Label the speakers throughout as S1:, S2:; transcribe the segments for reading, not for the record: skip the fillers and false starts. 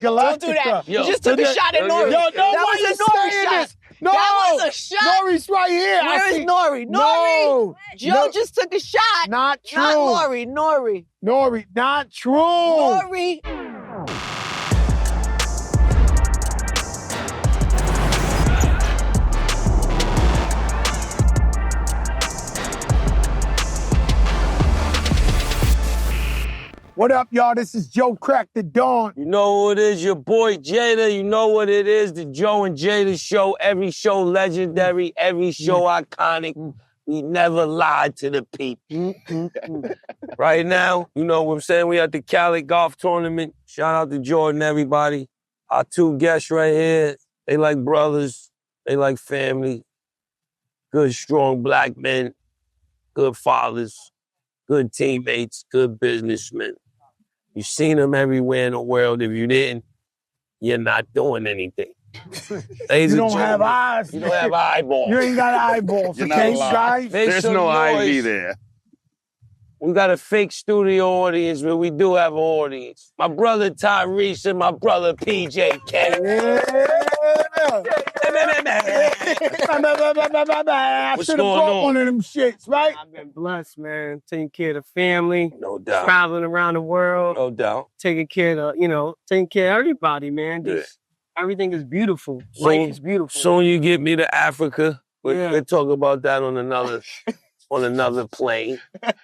S1: Don't do that. You just took a shot at N.O.R.E.
S2: Yo,
S1: That was a N.O.R.E. shot.
S2: No,
S1: that was a shot.
S2: N.O.R.E.'s right here.
S1: Where is N.O.R.E.?
S2: No.
S1: Joe just took a shot.
S2: Not true.
S1: Not N.O.R.E. N.O.R.E.
S2: N.O.R.E. Not true.
S1: N.O.R.E.
S2: What up, y'all? This is Joe Crack the Dawn.
S3: You know who it is, your boy Jada. You know what it is, the Joe and Jada show. Every show legendary, every show iconic. We never lied to the people. Right now, you know what I'm saying? We at the Khaled golf tournament. Shout out to Jordan, everybody. Our two guests right here, they like brothers. They like family. Good, strong black men. Good fathers. Good teammates. Good businessmen. You've seen them everywhere in the world. If you didn't, you're not doing anything.
S2: You don't have eyes.
S3: You don't have eyeballs.
S2: You ain't got eyeballs, okay, guys?
S4: There's no IV there.
S3: We got a fake studio audience, but we do have an audience. My brother Tyrese and my brother PJ Kennedy.
S2: I should have brought one of them shits, right?
S5: I've been blessed, man. Taking care of the family.
S3: No doubt.
S5: Traveling around the world.
S3: No doubt.
S5: Taking care of, taking care of everybody, man. Everything is beautiful. Life is beautiful.
S3: Soon you get me to Africa. We'll talk about that on another plane.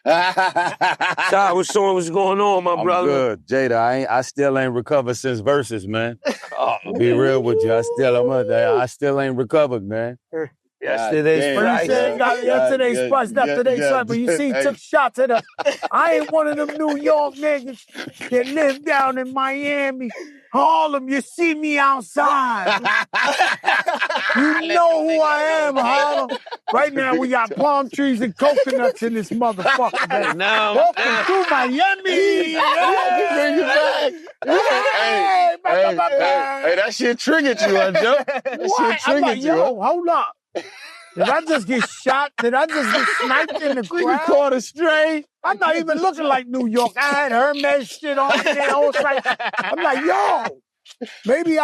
S3: Ty, what's going on, my brother?
S4: Good, Jada. I still ain't recovered since Verzuz, man. I'll be real with you. I still ain't recovered, man.
S3: Yesterday's price.
S2: Yesterday's price, not today's price. But you see, he took shots at us. I ain't one of them New York niggas that live down in Miami, Harlem. You see me outside. You know who I am, Harlem. Right now, we got palm trees and coconuts in this motherfucker. Man. Welcome to Miami.
S4: Bring it back. Hey, that shit triggered you, Joe. That shit triggered you.
S2: Yo, hold up. Did I just get shot? Did I just get sniped in the crowd?
S4: You caught a stray.
S2: I'm not even looking like New York. I had Hermes shit on there. I'm like, yo, maybe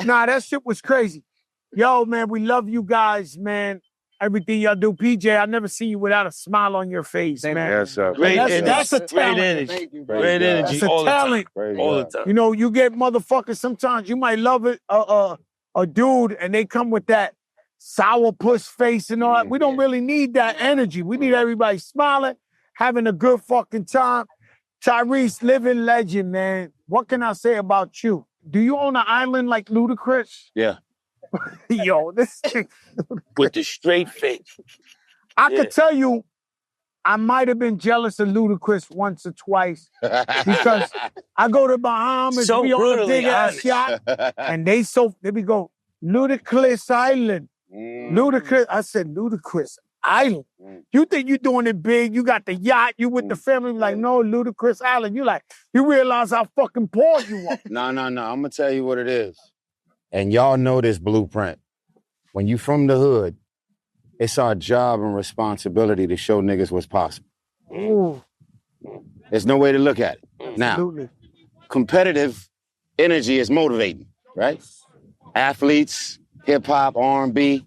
S2: Nah, that shit was crazy. Yo, man, we love you guys, man. Everything y'all do. PJ, I never see you without a smile on your face, man.
S4: Yes, sir.
S2: That's a talent.
S3: Great energy. Great energy.
S2: That's a talent.
S3: All the time.
S2: You know, you get motherfuckers sometimes, you might love it, a dude, and they come with that sourpuss face and all that. We don't really need that energy. We need everybody smiling, having a good fucking time. Tyrese, living legend, man. What can I say about you? Do you own an island like Ludacris?
S4: Yeah.
S2: Yo, this thing.
S3: With the straight face.
S2: I could tell you, I might have been jealous of Ludacris once or twice because I go to Bahamas,
S3: So
S2: we on a big ass
S3: honest.
S2: yacht, and they be go, Ludacris Island. Ludacris, I said, Ludacris Island. You think you doing it big, you got the yacht, you with the family, like, no, Ludacris Island. You realize how fucking poor you are.
S4: No. I'm going to tell you what it is. And y'all know this blueprint. When you from the hood, it's our job and responsibility to show niggas what's possible.
S2: Ooh.
S4: There's no way to look at it. Now, competitive energy is motivating, right? Athletes, hip-hop, R&B,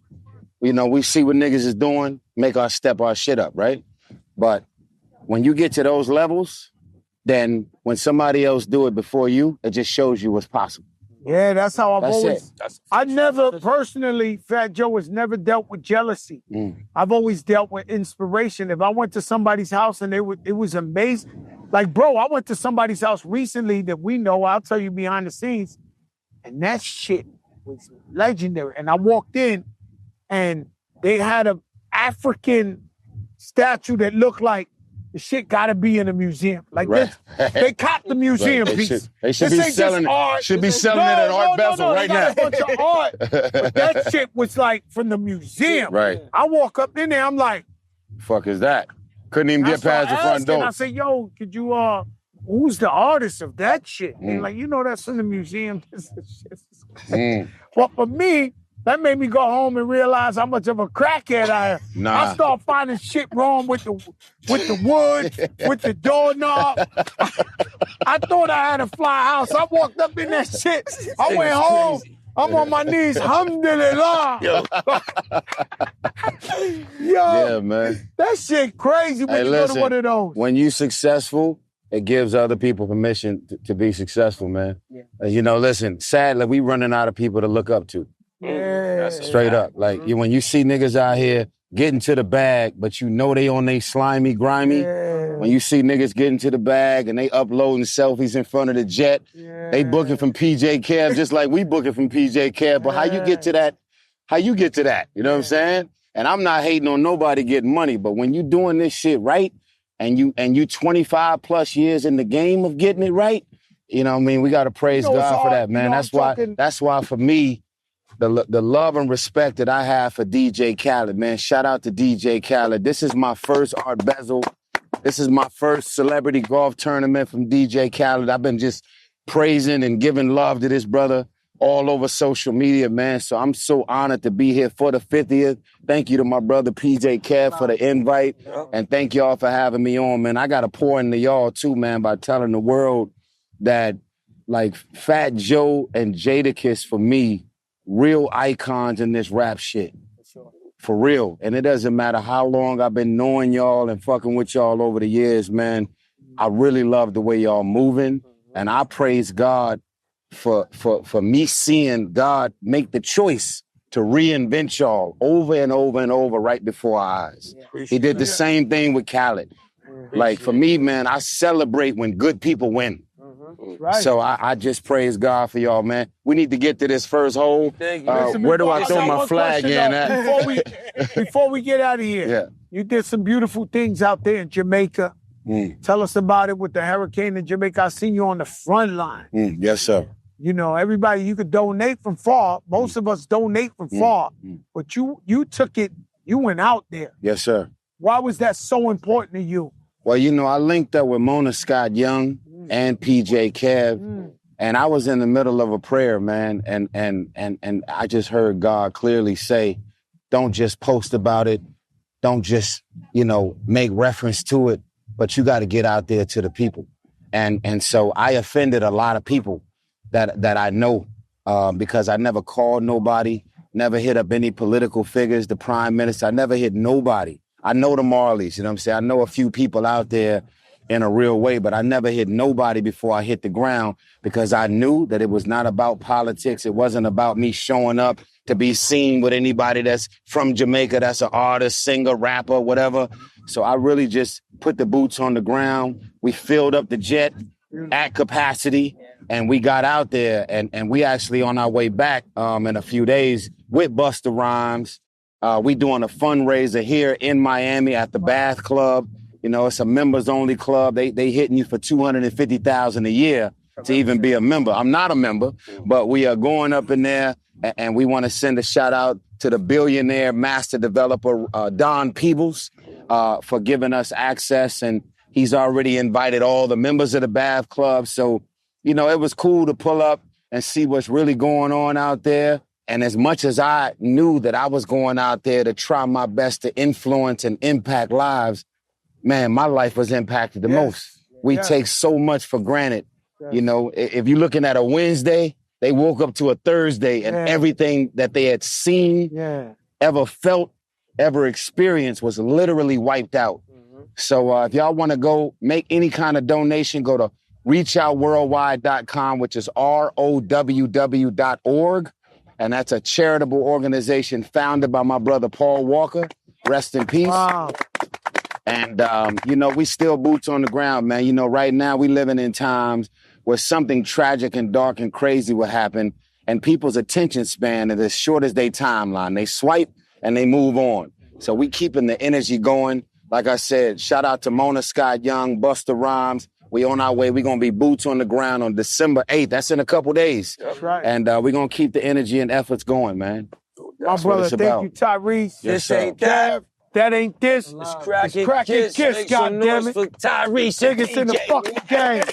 S4: we see what niggas is doing, make our shit up, right? But when you get to those levels, then when somebody else do it before you, it just shows you what's possible.
S2: Yeah, that's how I've always...
S4: It.
S2: I never, personally, Fat Joe has never dealt with jealousy. I've always dealt with inspiration. If I went to somebody's house and it was amazing. Like, bro, I went to somebody's house recently that we know, I'll tell you behind the scenes, and that shit was legendary. And I walked in, and they had an African statue that looked like the shit gotta be in a museum. Like this, they copped the museum piece.
S4: They should be selling it. Should be selling it at Art Basel right now.
S2: A bunch of art, but that shit was like from the museum.
S4: Right.
S2: I walk up in there, I'm like,
S4: fuck is that? Couldn't even get past the front door.
S2: I said, yo, could you who's the artist of that shit? And like, that's in the museum. Well, for me, That made me go home and realize how much of a crackhead I am.
S4: Nah.
S2: I start finding shit wrong with the wood, with the doorknob. I thought I had a fly house. I walked up in that shit. I went home.
S3: Crazy.
S2: I'm on my knees. Alhamdulillah.
S3: Yo.
S4: Yeah, man.
S2: That shit crazy when you go to one of those.
S4: When you successful, it gives other people permission to be successful, man. Yeah. You know, listen, sadly, we running out of people to look up to.
S2: Yeah.
S4: Straight up. Like, when you see niggas out here getting to the bag, but you know they on they slimy, grimy.
S2: Yeah.
S4: When you see niggas getting to the bag and they uploading selfies in front of the jet, they booking from PJ Cab just like we booking from PJ Cab. But how you get to that? How you get to that? You know what I'm saying? And I'm not hating on nobody getting money, but when you doing this shit right, and you 25 plus years in the game of getting it right, you know what I mean? We got to praise God for that, man. That's why for me, the love and respect that I have for DJ Khaled, man. Shout out to DJ Khaled. This is my first Art Bezel. This is my first celebrity golf tournament from DJ Khaled. I've been just praising and giving love to this brother all over social media, man. So I'm so honored to be here for the 50th. Thank you to my brother PJ Kev for the invite. And thank y'all for having me on, man. I got to pour into y'all too, man, by telling the world that, like, Fat Joe and Jadakiss, for me, real icons in this rap shit. For real. And it doesn't matter how long I've been knowing y'all and fucking with y'all over the years, man. I really love the way y'all moving. And I praise God for me seeing God make the choice to reinvent y'all over and over and over right before our eyes. He did the same thing with Khaled. Like, for me, man, I celebrate when good people win. Right. So I just praise God for y'all, man. We need to get to this first hole. Where do I throw my flag in at?
S2: Before we get out of here, you did some beautiful things out there in Jamaica. Tell us about it with the hurricane in Jamaica. I seen you on the front line.
S4: Yes, sir.
S2: You know, everybody, you could donate from far. Most of us donate from far. But you took it, you went out there.
S4: Yes, sir.
S2: Why was that so important to you?
S4: Well, you know, I linked up with Mona Scott Young and PJ Kev, and I was in the middle of a prayer, man, and I just heard God clearly say, don't just post about it, don't just, you know, make reference to it, but you got to get out there to the people. And so I offended a lot of people that I know because I never called nobody, never hit up any political figures, the prime minister. I never hit nobody. I know the Marleys, you know what I'm saying? I know a few people out there in a real way, but I never hit nobody before I hit the ground because I knew that it was not about politics. It wasn't about me showing up to be seen with anybody that's from Jamaica, that's an artist, singer, rapper, whatever. So I really just put the boots on the ground. We filled up the jet at capacity, and we got out there, and we actually on our way back in a few days with Busta Rhymes. We doing a fundraiser here in Miami at the Bath Club. You know, it's a members-only club. They hitting you for $250,000 a year to even be a member. I'm not a member, but we are going up in there, and we want to send a shout-out to the billionaire master developer, Don Peebles, for giving us access, and he's already invited all the members of the Bath Club. So, you know, it was cool to pull up and see what's really going on out there. And as much as I knew that I was going out there to try my best to influence and impact lives, man, my life was impacted the most. We take so much for granted. You know, if you're looking at a Wednesday, they woke up to a Thursday and everything that they had seen, ever felt, ever experienced was literally wiped out. So if y'all want to go make any kind of donation, go to reachoutworldwide.com, which is ROWW.org. And that's a charitable organization founded by my brother, Paul Walker. Rest in peace. Wow. And, you know, we still boots on the ground, man. You know, right now we living in times where something tragic and dark and crazy will happen, and people's attention span is as short as their timeline. They swipe and they move on. So we keeping the energy going. Like I said, shout out to Mona Scott Young, Busta Rhymes. We on our way. We're going to be boots on the ground on December 8th. That's in a couple days. That's right. And we're going to keep the energy and efforts going, man.
S2: My brother, thank you, Tyrese.
S3: Yes, this ain't that.
S2: That ain't this.
S3: It's cracking kiss,
S2: goddammit.
S3: For Tyrese.
S2: Biggest in the fucking game.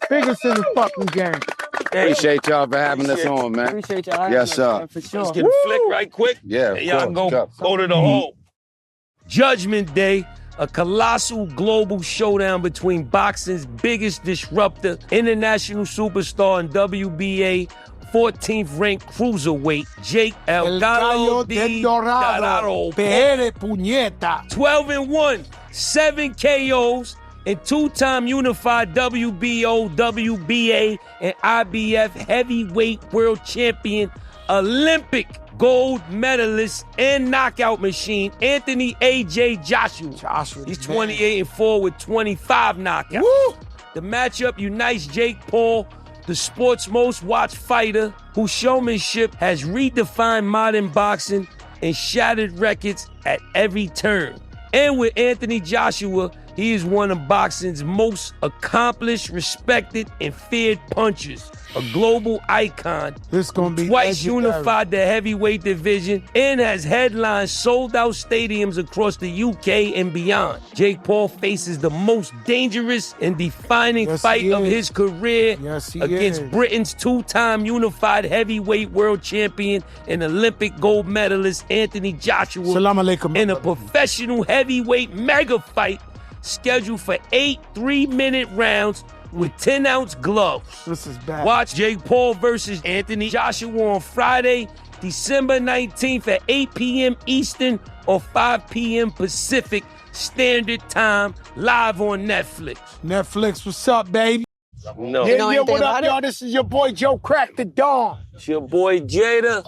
S2: Biggest in the fucking game.
S4: Appreciate y'all for having us on, man.
S5: Appreciate y'all.
S4: Yes, sir.
S5: Man, for sure.
S3: Let's get a flick right quick.
S4: Yeah,
S3: And y'all go to the hole. Judgment Day, a colossal global showdown between boxing's biggest disruptor, international superstar and WBA 14th ranked cruiserweight, Jake El Gallo de Dorado.
S2: PR, puñeta.
S3: 12-1, 7 KOs, and two-time unified WBO, WBA, and IBF heavyweight world champion, Olympic gold medalist, and knockout machine, Anthony A.J. Joshua. He's 28-4 with 25 knockouts.
S2: Woo!
S3: The matchup unites Jake Paul, the sport's most watched fighter, whose showmanship has redefined modern boxing and shattered records at every turn. And with Anthony Joshua, he is one of boxing's most accomplished, respected, and feared punchers. A global icon.
S2: This gonna be
S3: twice
S2: legendary.
S3: unified the heavyweight division and has headlined sold-out stadiums across the UK and beyond. Jake Paul faces the most dangerous and defining fight of his career against Britain's two-time unified heavyweight world champion and Olympic gold medalist Anthony Joshua.
S2: Salam alaikum.
S3: In a professional heavyweight mega fight scheduled for 8 3-minute rounds with 10-ounce gloves.
S2: This is bad.
S3: Watch Jake Paul versus Anthony Joshua on Friday, December 19th at 8 p.m. Eastern or 5 p.m. Pacific Standard Time, live on Netflix.
S2: Netflix, what's up, baby?
S3: No.
S2: Yeah, what up, y'all? This is your boy Joe Crack the Dawn.
S3: It's your boy Jada.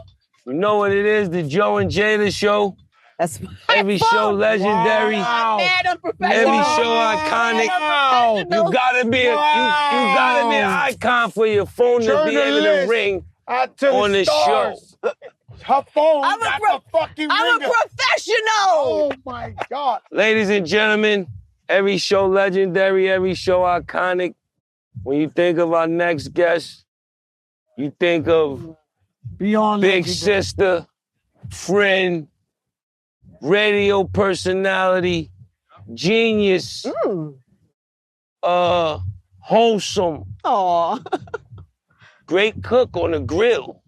S3: You know what it is, the Joe and Jada show.
S1: That's
S3: every show legendary.
S1: Wow.
S3: Every show iconic.
S1: Wow.
S3: You gotta be you gotta be an icon for your phone to be able to ring on the show.
S2: Her phone
S1: I'm
S2: got
S1: a
S2: the fucking
S1: I'm
S2: ringer.
S1: a professional.
S2: Oh my God.
S3: Ladies and gentlemen, every show legendary, every show iconic. When you think of our next guest, you think of
S2: Beyond
S3: big
S2: legendary.
S3: sister, friend, radio personality, genius, wholesome, great cook on the grill.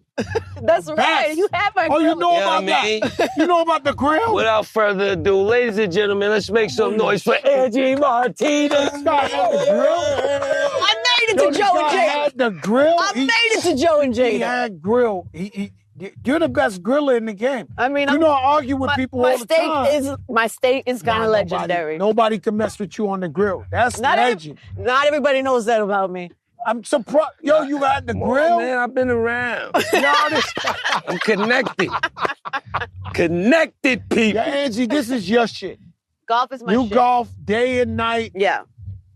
S1: That's right. You have my grill.
S2: You know about that? You know about the grill?
S3: Without further ado, ladies and gentlemen, let's make some noise for Angie Martinez.
S1: I made it to Joe and Jada.
S2: Had the grill.
S1: I made it to Joe and Jada.
S2: He had grill. You're the best griller in the game.
S1: I mean,
S2: I argue with people all the time.
S1: My steak is kind of legendary.
S2: Nobody can mess with you on the grill. That's legend.
S1: Not everybody knows that about me.
S2: I'm surprised. Yo, you had the grill?
S3: Man, I've been around. I'm connected. Connected people.
S2: Yeah, Angie, this is your shit.
S1: Golf is my
S2: shit. You golf day and night.
S1: Yeah.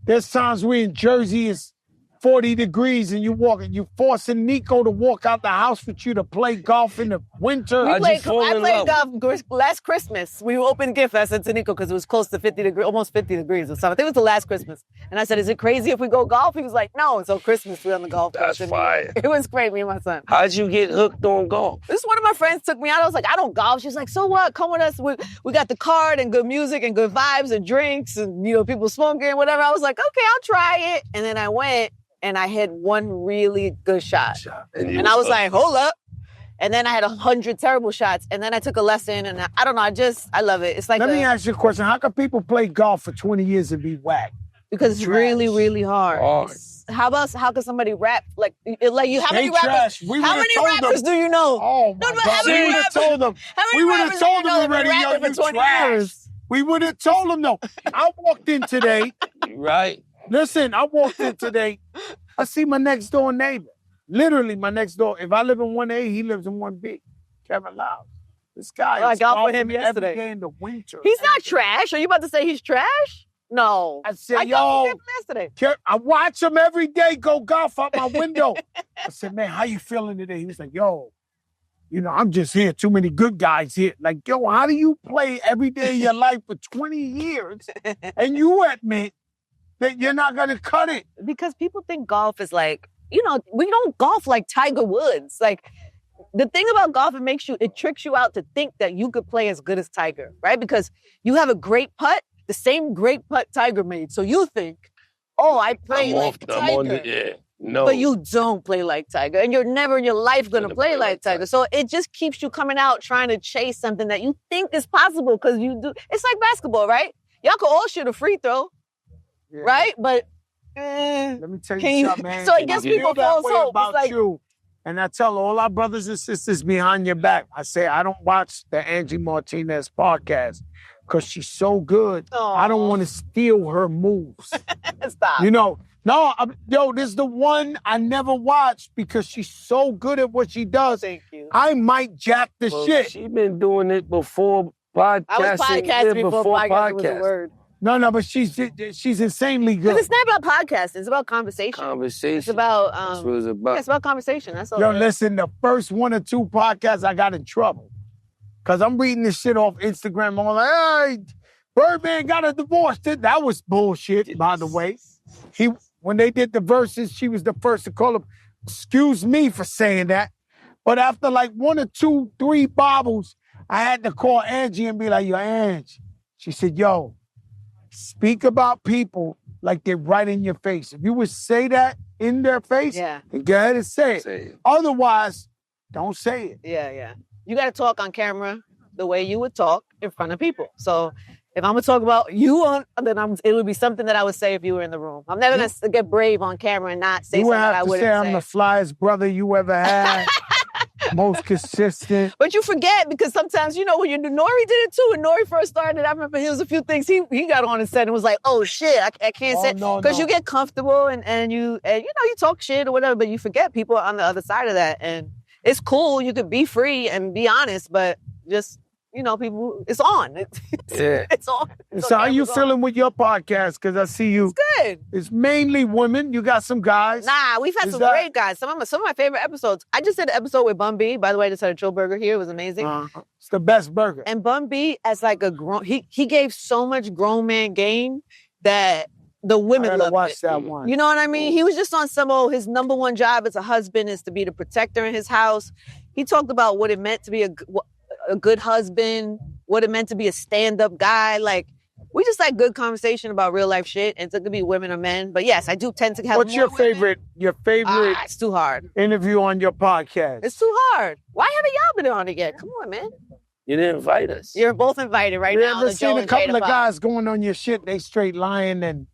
S2: There's times we in Jersey, it's 40 degrees and you forcing Nico to walk out the house with you to play golf in the winter.
S1: I played golf last Christmas. We opened gift. I said to Nico, because it was close to 50 degrees, almost 50 degrees or something. I think it was the last Christmas. And I said, is it crazy if we go golf? He was like, no. So Christmas, we on the golf course.
S3: That's fire.
S1: It was great, me and my son.
S3: How'd you get hooked on golf?
S1: This one of my friends took me out. I was like, I don't golf. She's like, so what? Come with us. We got the card and good music and good vibes and drinks and, people smoking and whatever. I was like, okay, I'll try it. And then I went. And I hit one really good shot. And I was like, hold up. And then I had 100 terrible shots. And then I took a lesson. And I don't know, I love it. It's like
S2: Let me ask you a question. How come people play golf for 20 years and be whack?
S1: Because it's really, really hard. How can somebody rap? How many rappers? How many rappers do you know?
S2: Oh, my God. We would have told them. We would have told them already, yo, you trash. We would have told them, no. I walked in today.
S3: Right.
S2: Listen, I walked in today. I see my next door neighbor. Literally my next door. If I live in 1A, he lives in 1B. Kevin Lyles. This guy is
S1: golfing with him yesterday.
S2: Every day in the winter.
S1: He's not trash. Are you about to say he's trash? No.
S2: I said,
S1: I golfed with him yesterday.
S2: I watch him every day go golf out my window. I said, man, how you feeling today? He was like, yo, I'm just here. Too many good guys here. Like, yo, how do you play every day of your life for 20 years and you admit that you're not going to cut it?
S1: Because people think golf is like, we don't golf like Tiger Woods. Like, the thing about golf, it tricks you out to think that you could play as good as Tiger, right? Because you have a great putt, the same great putt Tiger made. So you think, oh, I play like Tiger.
S3: No.
S1: But you don't play like Tiger. And you're never in your life going to play like Tiger. So it just keeps you coming out trying to chase something that you think is possible because you do. It's like basketball, right? Y'all can all shoot a free throw, right? But
S2: let me tell you something, man.
S1: So it gets people false hope.
S2: About like, you. And I tell all our brothers and sisters behind your back, I say, I don't watch the Angie Martinez podcast because she's so good. Aww. I don't want to steal her moves.
S1: Stop.
S2: You know, this is the one I never watched because she's so good at what she does.
S1: Thank you.
S2: I might jack the shit.
S3: She's been doing it before podcasting.
S1: I was podcasting before podcasting was a word.
S2: No, but she's insanely good.
S1: Because it's not about podcasting. It's about conversation. It's about,
S3: That's what it's about.
S1: Yeah, it's about conversation. That's all.
S2: Yo, listen, the first 1 or 2 podcasts, I got in trouble. Because I'm reading this shit off Instagram. I'm like, hey, Birdman got a divorce. That was bullshit, by the way. When they did the Verzuz, she was the first to call him. Excuse me for saying that. But after like 1 or 2, 3 bobbles, I had to call Angie and be like, yo, Angie. She said, yo, speak about people like they're right in your face. If you would say that in their face, then go ahead and say it. Otherwise, don't say it.
S1: Yeah. You got to talk on camera the way you would talk in front of people. So if I'm going to talk about you, then it would be something that I would say if you were in the room. I'm never going to get brave on camera and not say something that I wouldn't say.
S2: You have to say I'm the flyest brother you ever had. Most consistent.
S1: But you forget because sometimes, when N.O.R.E did it too. When N.O.R.E first started, I remember there was a few things he got on and said and was like, oh shit, I can't say. Because you get comfortable and you talk shit or whatever, but you forget people on the other side of that. And it's cool. You could be free and be honest, but just, people, it's on. It's on.
S2: So how you feeling with your podcast? Because I see you.
S1: It's good.
S2: It's mainly women. You got some guys.
S1: Nah, we've had some great guys. Some of my favorite episodes. I just did an episode with Bun B. By the way, I just had a chill burger here. It was amazing.
S2: It's the best burger.
S1: And Bun B, as like a grown, he gave so much grown man game that the women loved
S2: watch
S1: it.
S2: That one.
S1: You know what I mean? He was just on his number one job as a husband is to be the protector in his house. He talked about what it meant to be a good husband, what it meant to be a stand-up guy. Like, we just like good conversation about real life shit. And it could be women or men. But yes, I do tend to have
S2: What's your favorite
S1: it's too hard.
S2: interview on your podcast?
S1: It's too hard. Why haven't y'all been on it yet? Come on, man.
S3: You didn't invite us.
S1: You're both invited right now.
S2: I've seen a couple of guys going on your shit. They straight lying and...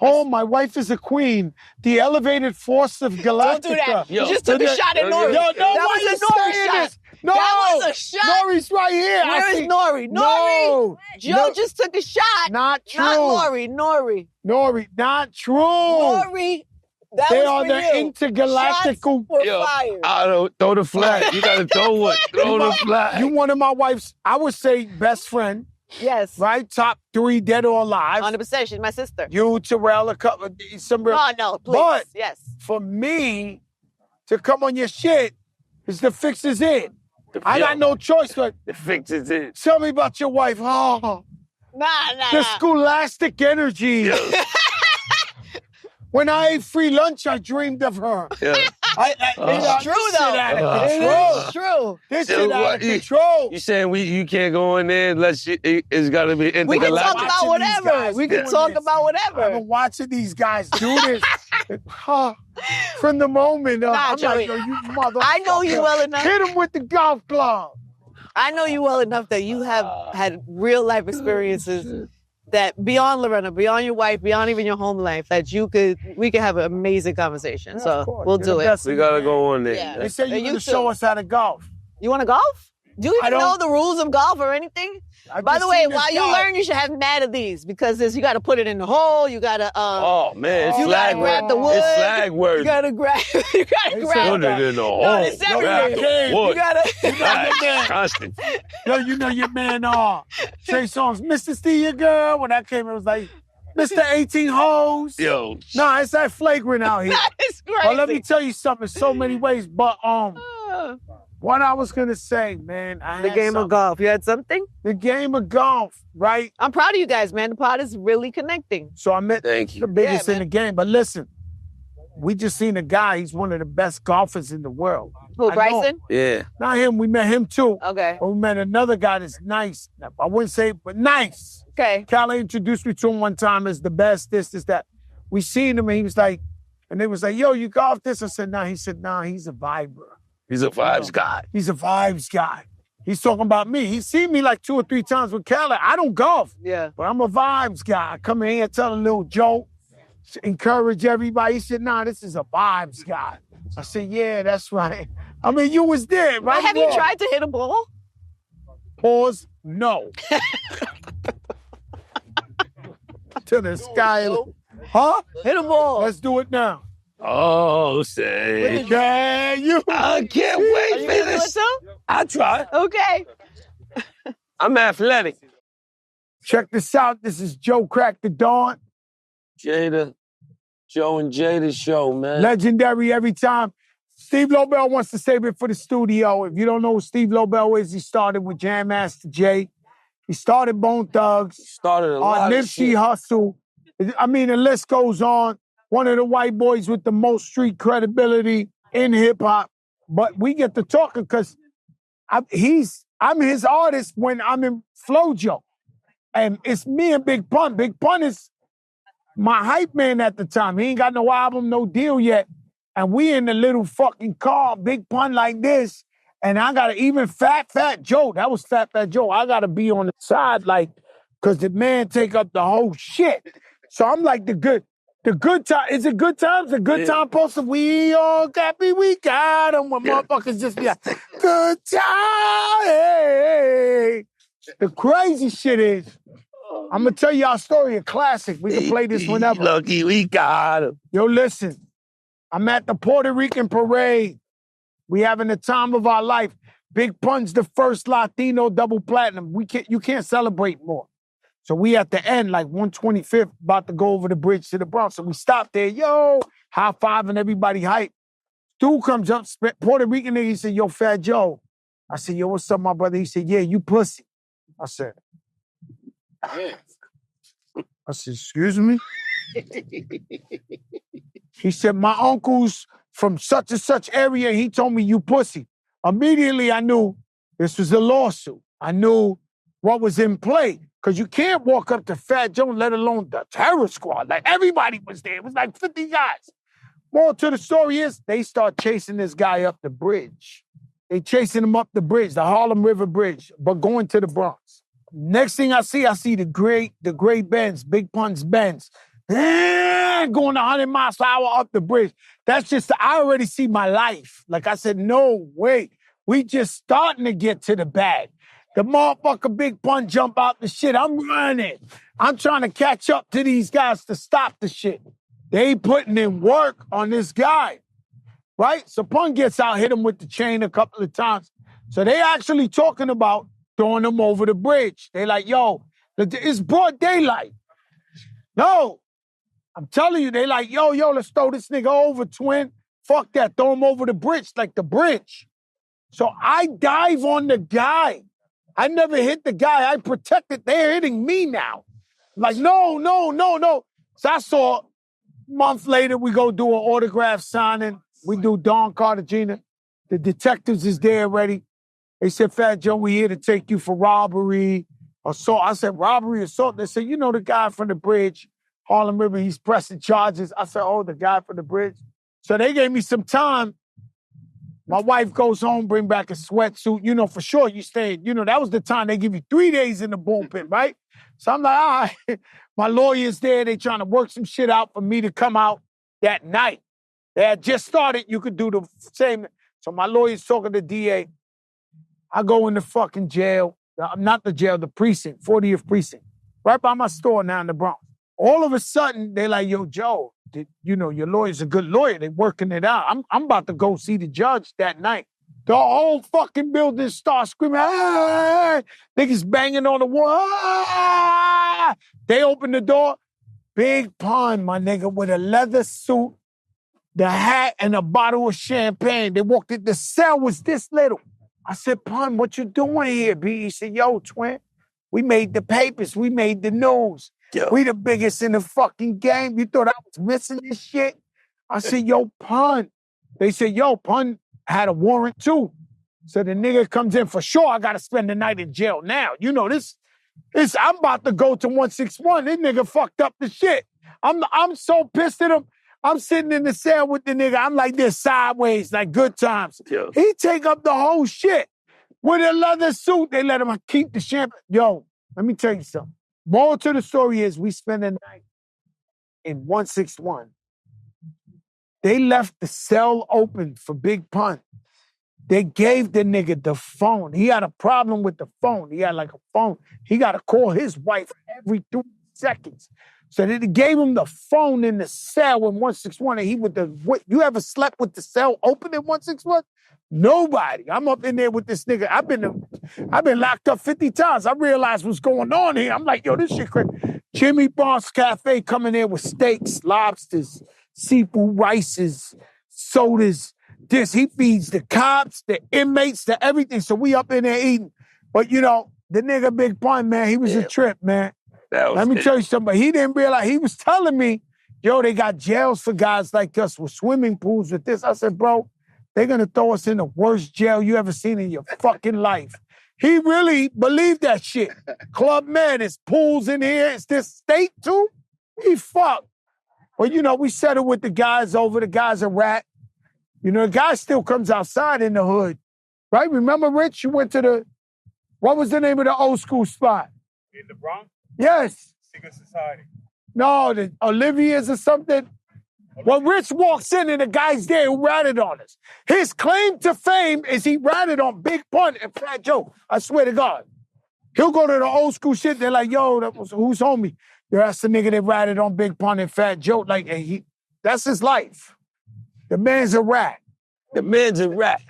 S2: Oh, my wife is a queen. The elevated force of Galactica.
S1: Don't do that. You just took a shot at N.O.R.E.
S2: That was a N.O.R.E. shot. No,
S1: that was a shot.
S2: N.O.R.E.'s right here.
S1: Where is N.O.R.E? N.O.R.E. Joe just took a shot.
S2: Not true.
S1: Not N.O.R.E.
S2: N.O.R.E. Not true.
S1: N.O.R.E.
S2: They are the intergalactical.
S3: Fire. Throw the flag. You gotta throw it. Throw the flag.
S2: You one of my wife's, I would say, best friend.
S1: Yes.
S2: Right? Top 3 dead or alive.
S1: 100%. She's my sister.
S2: You, Terrell, a couple, some real.
S1: Oh, no, please.
S2: But
S1: yes.
S2: For me to come on your shit is the fix is it. I got no choice. But
S3: the fix is it.
S2: Tell me about your wife. Oh. The scholastic energy. When I ate free lunch, I dreamed of her.
S3: Yeah.
S1: It's true, though. It's true.
S2: This shit out of control.
S3: You saying you can't go in there unless it's got to be intergalactic?
S1: We can talk about whatever. We can talk about whatever.
S2: I've been watching these guys do this from the moment. I'm
S1: Joey,
S2: like, yo, you motherfucker.
S1: I know you well enough.
S2: Hit him with the golf club.
S1: I know you well enough that you have had real life experiences that beyond Lorena, beyond your wife, beyond even your home life, that we could have an amazing conversation.
S2: Yeah,
S1: so we'll do it.
S3: We gotta go on there.
S1: Yeah.
S2: They say you're going to show us how to golf.
S1: You want to golf? Do you even know the rules of golf or anything? By the way, while you learn, you should have mad at these because you got to put it in the hole. You got to.
S3: Oh man, it's
S1: you
S3: flag
S1: gotta grab the wood.
S3: It's flag word.
S1: You got to grab. You got to grab.
S3: Put it in the hole.
S1: No, it's everywhere.
S3: Wood.
S1: You got to.
S3: Constant.
S2: Yo, you know your man. Trey Songz, Mr. Steal Your Girl. When I came, it was like Mr. 18 Hoes.
S3: Yo.
S2: Nah, it's that flagrant out here.
S1: It's crazy.
S2: But let me tell you something. So many ways, but what I was gonna say, man,
S1: the game of golf. You had something?
S2: The game of golf, right?
S1: I'm proud of you guys, man. The pod is really connecting.
S2: So I met
S3: Thank you.
S2: the biggest in the game. But listen, we just seen a guy. He's one of the best golfers in the world.
S1: Who, Bryson?
S3: Yeah.
S2: Not him. We met him too.
S1: Okay.
S2: But we met another guy that's nice. I wouldn't say, but nice.
S1: Okay.
S2: Khaled introduced me to him one time as the best. This, that. We seen him, and he was like, And they was like, yo, you golf this? I said, nah. He said, nah, he's a viber.
S3: He's a vibes guy.
S2: He's a vibes guy. He's talking about me. He's seen me like 2 or 3 times with Khaled. I don't golf.
S1: Yeah.
S2: But I'm a vibes guy. I come in here, tell a little joke, encourage everybody. He said, nah, this is a vibes guy. I said, yeah, that's right. I mean, you was there, right?
S1: Have you tried to hit a ball?
S2: Pause. No. To the sky. Huh?
S1: Hit a ball.
S2: Let's do it now.
S3: Oh, say.
S2: Can you?
S3: I can't wait for this. I'll try.
S1: Okay.
S3: I'm athletic.
S2: Check this out. This is Joe Crack the Dawn.
S3: Jada, Joe and Jada show, man.
S2: Legendary every time. Steve Lobel wants to save it for the studio. If you don't know who Steve Lobel is, he started with Jam Master Jay. He started Bone Thugs.
S3: Started a lot of
S2: Nipsey
S3: shit.
S2: Hussle. I mean, the list goes on. One of the white boys with the most street credibility in hip-hop. But we get to talking because I'm his artist when I'm in Flojo. And it's me and Big Pun. Big Pun is my hype man at the time. He ain't got no album, no deal yet. And we in the little fucking car, Big Pun like this. And I got to even Fat Joe. That was Fat Joe. I got to be on the side like, because the man take up the whole shit. So I'm like the good time. Is it good times? The good time poster. We all happy we got them. When motherfuckers just be like, good time. Hey. The crazy shit is, I'm going to tell y'all a story, a classic. We can play this whenever.
S3: Lucky we got him.
S2: Yo, listen. I'm at the Puerto Rican parade. We having the time of our life. Big Pun's the first Latino double platinum. You can't celebrate more. So we at the end, like 125th, about to go over the bridge to the Bronx. So we stopped there, yo, high five and everybody hype. Dude comes up, Puerto Rican nigga, he said, yo, Fat Joe. I said, yo, what's up, my brother? He said, yeah, you pussy. I said, excuse me? He said, my uncle's from such and such area, he told me you pussy. Immediately I knew this was a lawsuit. I knew what was in play. Because you can't walk up to Fat Joe, let alone the terror squad. Like, everybody was there. It was like 50 guys. More to the story is, they start chasing this guy up the bridge. They chasing him up the bridge, the Harlem River Bridge, but going to the Bronx. Next thing I see the gray Benz, Big Pun's Benz, going 100 miles per hour up the bridge. That's just, I already see my life. Like I said, no way. We just starting to get to the bag. The motherfucker Big Pun jump out the shit. I'm running. I'm trying to catch up to these guys to stop the shit. They putting in work on this guy, right? So Pun gets out, hit him with the chain a couple of times. So they actually talking about throwing him over the bridge. They like, yo, it's broad daylight. No, I'm telling you, they like, yo, let's throw this nigga over, twin. Fuck that, throw him over the bridge, like the bridge. So I dive on the guy. I never hit the guy. I protected. They're hitting me now. Like, no. So I saw a month later, we go do an autograph signing. We do Don Cartagena. The detectives is there already. They said, Fat Joe, we here to take you for robbery, assault. I said, robbery, assault. They said, you know the guy from the bridge, Harlem River, he's pressing charges. I said, oh, the guy from the bridge. So they gave me some time. My wife goes home, bring back a sweatsuit. You know, for sure you stayed. You know, that was the time they give you 3 days in the bullpen, right? So I'm like, all right. My lawyer's there. They trying to work some shit out for me to come out that night. They had just started. You could do the same. So my lawyer's talking to DA. I go in the fucking jail. Not the jail, the precinct, 40th precinct. Right by my store now in the Bronx. All of a sudden, they like, yo, Joe, you know, your lawyer's a good lawyer. They working it out. I'm about to go see the judge that night. The whole fucking building starts screaming, ah! Niggas banging on the wall. Ah! They open the door. Big Pun, my nigga, with a leather suit, the hat, and a bottle of champagne. They walked in. The cell was this little. I said, Pun, what you doing here, B? He said, yo, twin, we made the papers. We made the news. Yo. We the biggest in the fucking game. You thought I was missing this shit? I said, yo, Pun. They said, yo, Pun had a warrant too. So the nigga comes in for sure. I got to spend the night in jail now. You know, this, I'm about to go to 161. This nigga fucked up the shit. I'm so pissed at him. I'm sitting in the cell with the nigga. I'm like this sideways, like good times. Yo. He take up the whole shit. With a leather suit, they let him keep the champagne. Yo, let me tell you something. Moral to the story is we spent a night in 161. They left the cell open for Big Pun. They gave the nigga the phone. He had a problem with the phone. He had like a phone. He got to call his wife every 3 seconds. So they gave him the phone in the cell in 161. And he with the, you ever slept with the cell open in 161? Nobody. I'm up in there with this nigga. I've been locked up 50 times. I realized what's going on here. I'm like, yo, this shit crazy. Jimmy Bond's Cafe coming there with steaks, lobsters, seafood, rices, sodas. He feeds the cops, the inmates, the everything. So we up in there eating. But you know, the nigga Big Pun, man, he was a trip, man. Let me tell you something. He didn't realize, he was telling me, yo, they got jails for guys like us with swimming pools with this. I said, bro, they're gonna throw us in the worst jail you ever seen in your fucking life. He really believed that shit. Club Med, it's pools in here, it's this state too. He fucked. Well, you know, we settled with the guys over. The guy's a rat. You know, the guy still comes outside in the hood, right? Remember, Rich, you went to what was the name of the old school spot?
S6: In the Bronx?
S2: Yes.
S6: Secret Society.
S2: No, the Olivia's or something. Well, Rich walks in and the guy's there who ratted on us. His claim to fame is he ratted on Big Pun and Fat Joe. I swear to God. He'll go to the old school shit. They're like, yo, who's homie? Yo, that's the nigga that ratted on Big Pun and Fat Joe. Like, that's his life. The man's a rat.
S3: The man's a rat.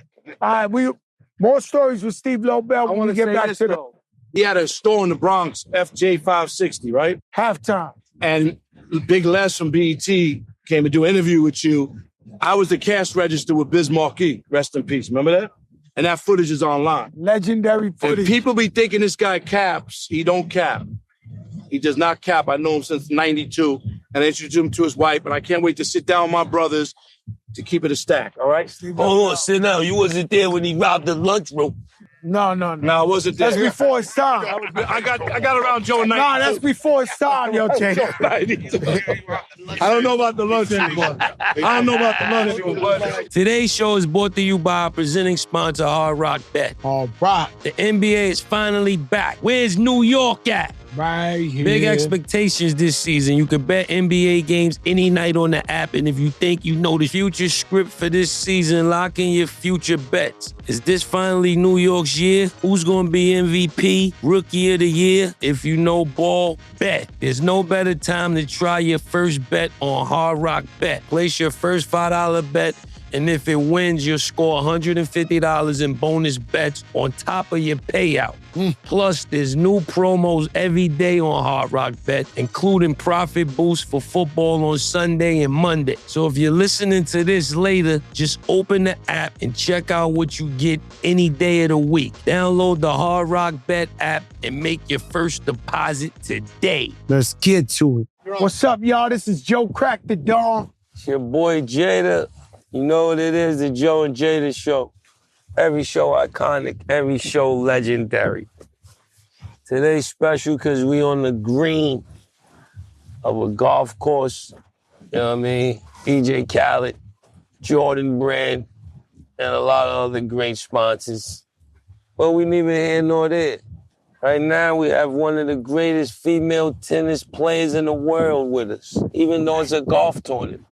S2: All right, more stories with Steve Lobel when we get back to the...
S6: He had a store in the Bronx, FJ 560, right?
S2: Halftime.
S6: And Big Les from BET came to do an interview with you. I was the cash register with Biz Markie. Rest in peace. Remember that? And that footage is online.
S2: Legendary footage.
S6: And people be thinking this guy caps. He don't cap. He does not cap. I know him since 92. And I introduced him to his wife. And I can't wait to sit down with my brothers to keep it a stack, all right?
S3: Hold on, sit down. You wasn't there when he robbed the lunchroom.
S2: No.
S6: No, I wasn't there.
S2: That's before his time.
S6: I got around Joe in 92.
S2: No, that's before his time, yo, Jada.
S6: I don't know about the lunch anymore.
S3: Today's show is brought to you by our presenting sponsor, Hard Rock Bet.
S2: All right.
S3: The NBA is finally back. Where's New York at?
S2: Right here.
S3: Big expectations this season. You can bet NBA games any night on the app, and if you think you know the future script for this season, lock in your future bets. Is this finally New York's year? Who's gonna be MVP, Rookie of the Year? If you know ball, bet. There's no better time to try your first bet on Hard Rock Bet. Place your first $5 bet, and if it wins, you'll score $150 in bonus bets on top of your payout. Plus, there's new promos every day on Hard Rock Bet, including profit boosts for football on Sunday and Monday. So if you're listening to this later, just open the app and check out what you get any day of the week. Download the Hard Rock Bet app and make your first deposit today.
S2: Let's get to it. What's up, y'all? This is Joe Crack the Dog.
S3: It's your boy Jada. You know what it is, the Joe and Jada show. Every show iconic, every show legendary. Today's special because we on the green of a golf course. You know what I mean? DJ Khaled, Jordan Brand, and a lot of other great sponsors. But we need even hear N.O.R.E. Right now, we have one of the greatest female tennis players in the world with us, even though it's a golf tournament.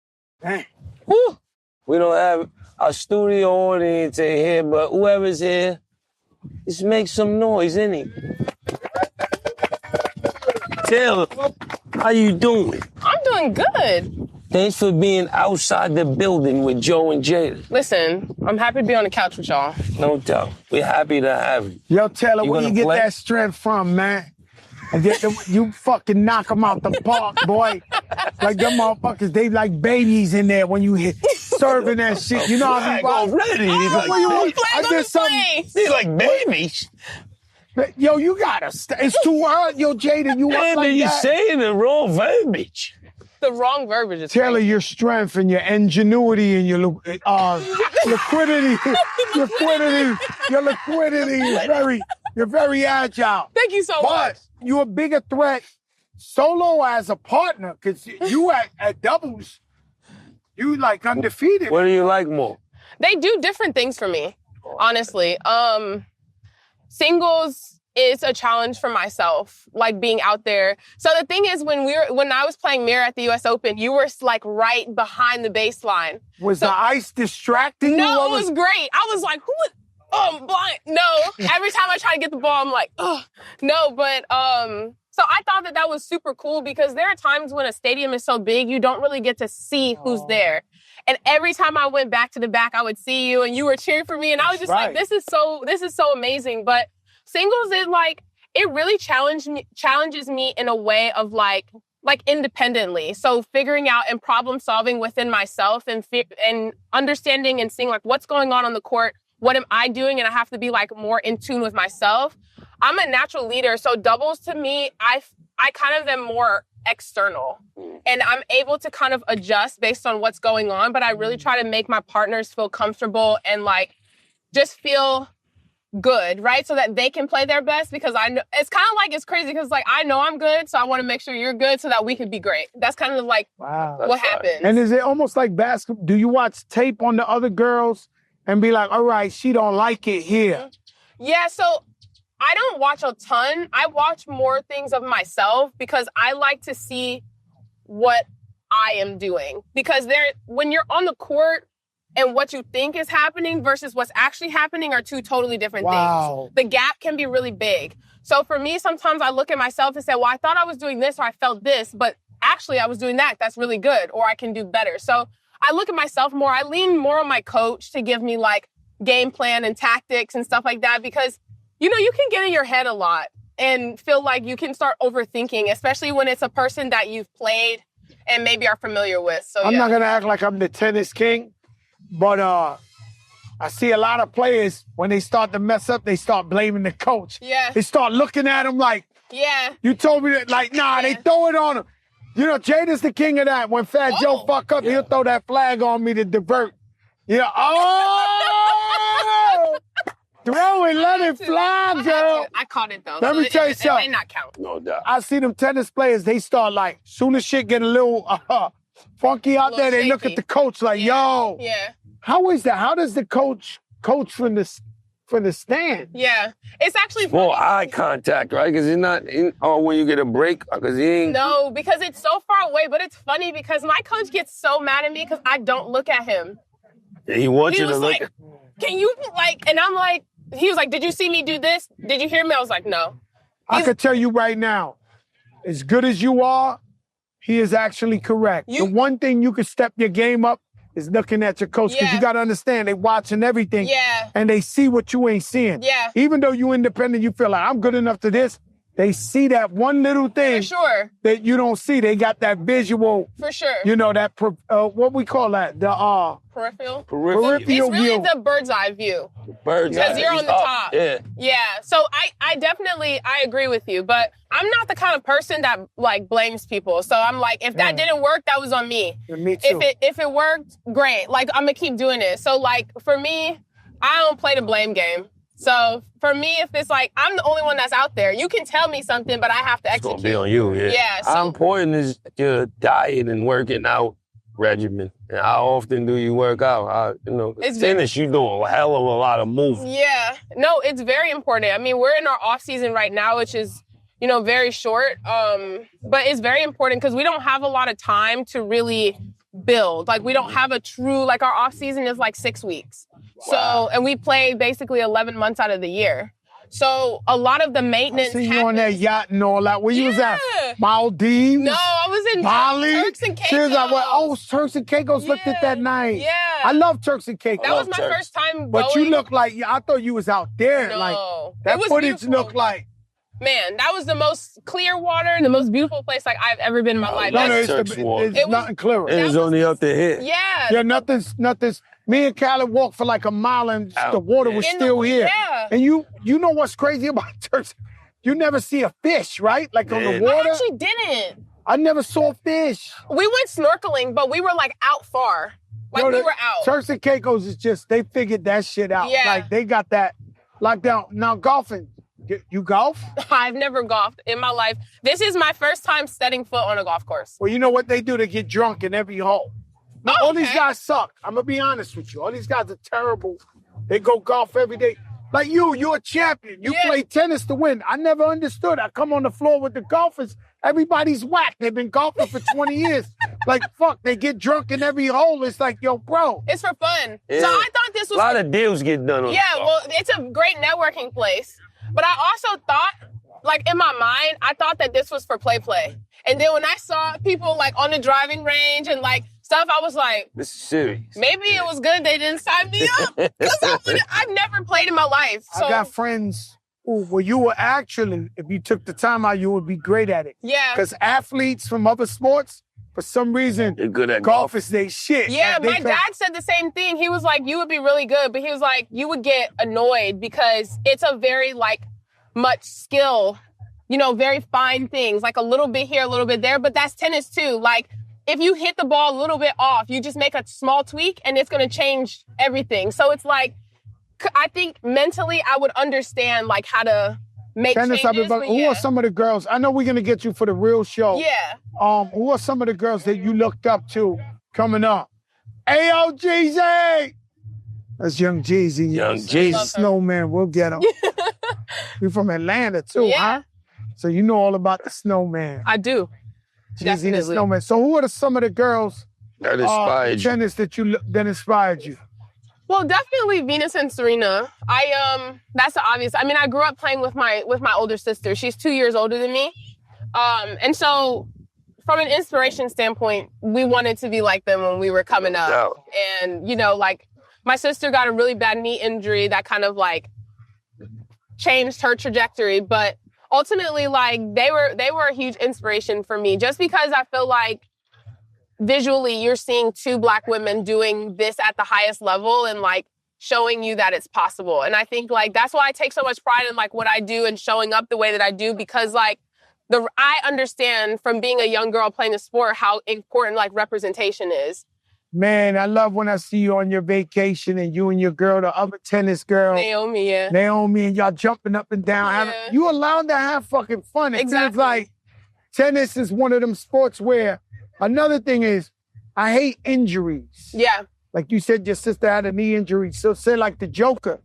S2: Dang.
S3: Woo! We don't have our studio audience in here, but whoever's here, just make some noise, innit? Taylor, how you doing?
S7: I'm doing good.
S3: Thanks for being outside the building with Joe and Jada.
S7: Listen, I'm happy to be on the couch with y'all.
S3: No doubt. We're happy to have you.
S2: Yo, Taylor,
S3: You
S2: where you
S3: gonna
S2: get
S3: play?
S2: that strength from, man? And you fucking knock them out the park, boy. Like them motherfuckers, they like babies in there when you hit serving that shit. You know how I mean?
S3: Already. He's like,
S2: I did something.
S3: He's like babies.
S2: Yo, you gotta. It's too hard, yo, Jada. You
S3: Man,
S2: like
S3: you're
S2: that.
S3: saying the wrong verbiage.
S7: The wrong verbiage is
S2: Taylor,
S7: crazy.
S2: your strength and your ingenuity and your liquidity, your liquidity is you're very agile.
S7: Thank you so much.
S2: But you're a bigger threat solo as a partner, because you at doubles, You like undefeated.
S3: What do you like more?
S7: They do different things for me, honestly. Singles is a challenge for myself, like being out there. So the thing is, when I was playing Mirror at the U.S. Open, you were like right behind the baseline.
S2: Was the ice distracting you?
S7: No, it was great. I was like, oh, I'm blind. No, every time I try to get the ball, I'm like, oh, no. But so I thought that was super cool because there are times when a stadium is so big, you don't really get to see who's there. And every time I went back to the back, I would see you and you were cheering for me. And I was just like, this is so amazing. But singles is like, it really challenges me in a way of like independently. So figuring out and problem solving within myself and understanding and seeing like what's going on the court. What am I doing? And I have to be like more in tune with myself. I'm a natural leader. So doubles to me, I kind of am more external and I'm able to kind of adjust based on what's going on. But I really try to make my partners feel comfortable and like just feel good, right? So that they can play their best because I know it's kind of like, it's crazy because like, I know I'm good. So I want to make sure you're good so that we can be great. That's kind of like what happens.
S2: And is it almost like basketball? Do you watch tape on the other girls and be like, all right, she don't like it here?
S7: Yeah, so I don't watch a ton. I watch more things of myself because I like to see what I am doing. Because when you're on the court and what you think is happening versus what's actually happening are two totally different things. The gap can be really big. So for me, sometimes I look at myself and say, well, I thought I was doing this or I felt this, but actually I was doing that. That's really good, or I can do better. So I look at myself more. I lean more on my coach to give me like game plan and tactics and stuff like that because, you know, you can get in your head a lot and feel like you can start overthinking, especially when it's a person that you've played and maybe are familiar with. So
S2: I'm not going to act like I'm the tennis king, but I see a lot of players, when they start to mess up, they start blaming the coach.
S7: Yeah.
S2: They start looking at him like, you told me that, like, nah, they throw it on him. You know, Jada's the king of that. When Fat Joe fuck up, he'll throw that flag on me to divert. Yeah. Oh! Throw it, let it fly, girl.
S7: I caught it, though.
S2: Let me tell you something.
S7: It may not count.
S3: No doubt.
S2: I see them tennis players, they start like, soon as shit get a little funky out there, they look at the coach like, yo.
S7: Yeah.
S2: How is that? How does the coach from the stand?
S7: Yeah. It's actually
S3: well, eye contact, right? Because he's not when you get a break, because he ain't.
S7: No, because it's so far away. But it's funny because my coach gets so mad at me because I don't look at him.
S3: He wants you to look.
S7: Like, can you like? And I'm like, he was like, did you see me do this? Did you hear me? I was like, no.
S2: I could tell you right now, as good as you are, he is actually correct. The one thing you could step your game up is looking at your coach, because you got to understand, they watching everything, and they see what you ain't seeing.
S7: Yeah.
S2: Even though you independent, you feel like, I'm good enough to this, they see that one little thing that you don't see. They got that visual.
S7: For sure.
S2: You know, that, what we call that? The
S7: peripheral
S2: Peripheral
S7: view. It's really
S2: view.
S7: the bird's eye view.
S3: Bird's eye.
S7: Because you're on the top.
S3: Yeah.
S7: Yeah. So I definitely, I agree with you, but I'm not the kind of person that like blames people. So I'm like, if that didn't work, that was on me.
S2: Yeah, me too.
S7: If it worked, great. Like, I'm gonna keep doing it. So like, for me, I don't play the blame game. So for me, if it's like, I'm the only one that's out there, you can tell me something, but I have to execute.
S3: It's gonna be on you, yeah.
S7: Yeah. So,
S3: how important is your diet and working out regimen? And how often do you work out? It's tennis, you doing a hell of a lot of moving.
S7: Yeah. No, it's very important. I mean, we're in our off season right now, which is, very short. But it's very important because we don't have a lot of time to really build. Like, we don't have a true, like, our off season is like 6 weeks. Wow. So, and we play basically 11 months out of the year. So a lot of the maintenance
S2: I see you on that yacht and all that. Where you was at? Maldives?
S7: No, I was in
S2: Bali?
S7: Turks and Caicos.
S2: She was like, Turks and Caicos looked at that night.
S7: Yeah.
S2: I love Turks and Caicos.
S7: That was my first time
S2: But
S7: going.
S2: you look like, I thought you was out there.
S7: No.
S2: Like,
S7: It
S2: that
S7: was
S2: footage
S7: beautiful.
S2: looked like.
S7: Man, that was the most clear water and the most beautiful place like I've ever been in my life.
S2: It's nothing clearer.
S3: It was only up to here.
S7: Yeah.
S2: Yeah, nothing's. Me and Khaled walked for like a mile and the water was still here.
S7: Yeah.
S2: And you know what's crazy about Turks? You never see a fish, right? Like on the water.
S7: I actually didn't.
S2: I never saw a fish.
S7: We went snorkeling, but we were like out far. Like, we were out.
S2: Turks and Caicos is just, they figured that shit out.
S7: Yeah.
S2: Like, they got that locked down. Now, golfing. You golf?
S7: I've never golfed in my life. This is my first time setting foot on a golf course.
S2: Well, you know what they do? They get drunk in every hole. No, all these guys suck. I'm going to be honest with you. All these guys are terrible. They go golf every day. Like you're a champion. You play tennis to win. I never understood. I come on the floor with the golfers. Everybody's whack. They've been golfing for 20 years. Like, fuck, they get drunk in every hole. It's like, yo, bro.
S7: It's for fun.
S3: Yeah.
S7: So I thought this was...
S3: A lot of deals get done on
S7: Yeah, well, it's a great networking place. But I also thought, like, in my mind, I thought that this was for play. And then when I saw people, like, on the driving range and, like, stuff, I was like...
S3: This is serious.
S7: Maybe it was good they didn't sign me up. Because I've never played in my life. So.
S2: I got friends where you were actually, if you took the time out, you would be great at it.
S7: Yeah.
S2: Because athletes from other sports, for some reason,
S3: they're good at
S2: golf is their shit.
S7: Yeah, my dad said the same thing. He was like, you would be really good. But he was like, you would get annoyed because it's a very, like, much skill, you know, very fine things. Like a little bit here, a little bit there. But that's tennis, too. Like, if you hit the ball a little bit off, you just make a small tweak and it's going to change everything. So it's like, I think mentally I would understand like how to make
S2: tennis,
S7: changes.
S2: Who are some of the girls? I know we're going to get you for the real show.
S7: Yeah.
S2: Who are some of the girls that you looked up to coming up? Ayo, Jeezy! That's Young Jeezy.
S3: Young Jeezy.
S2: Snowman, we'll get him. We're from Atlanta too, huh? So you know all about the Snowman.
S7: I do.
S2: Jeezy the Snowman. So who are some of the girls
S3: that inspired you?
S2: Tennis that inspired you?
S7: Well, definitely Venus and Serena. That's the obvious. I mean, I grew up playing with my older sister. She's 2 years older than me. And so from an inspiration standpoint, we wanted to be like them when we were coming up.
S3: No.
S7: And, you know, like my sister got a really bad knee injury that kind of like changed her trajectory. But ultimately, like they were a huge inspiration for me just because I feel like visually you're seeing two Black women doing this at the highest level and like showing you that it's possible. And I think like that's why I take so much pride in like what I do and showing up the way that I do, because like I understand from being a young girl playing the sport how important like representation is.
S2: Man, I love when I see you on your vacation and you and your girl, the other tennis girl.
S7: Naomi, yeah.
S2: Naomi, and y'all jumping up and down.
S7: Yeah.
S2: You allowed to have fucking fun. It
S7: Exactly.
S2: feels like tennis is one of them sports where another thing is I hate injuries.
S7: Yeah.
S2: Like you said, your sister had a knee injury. So say like the Joker.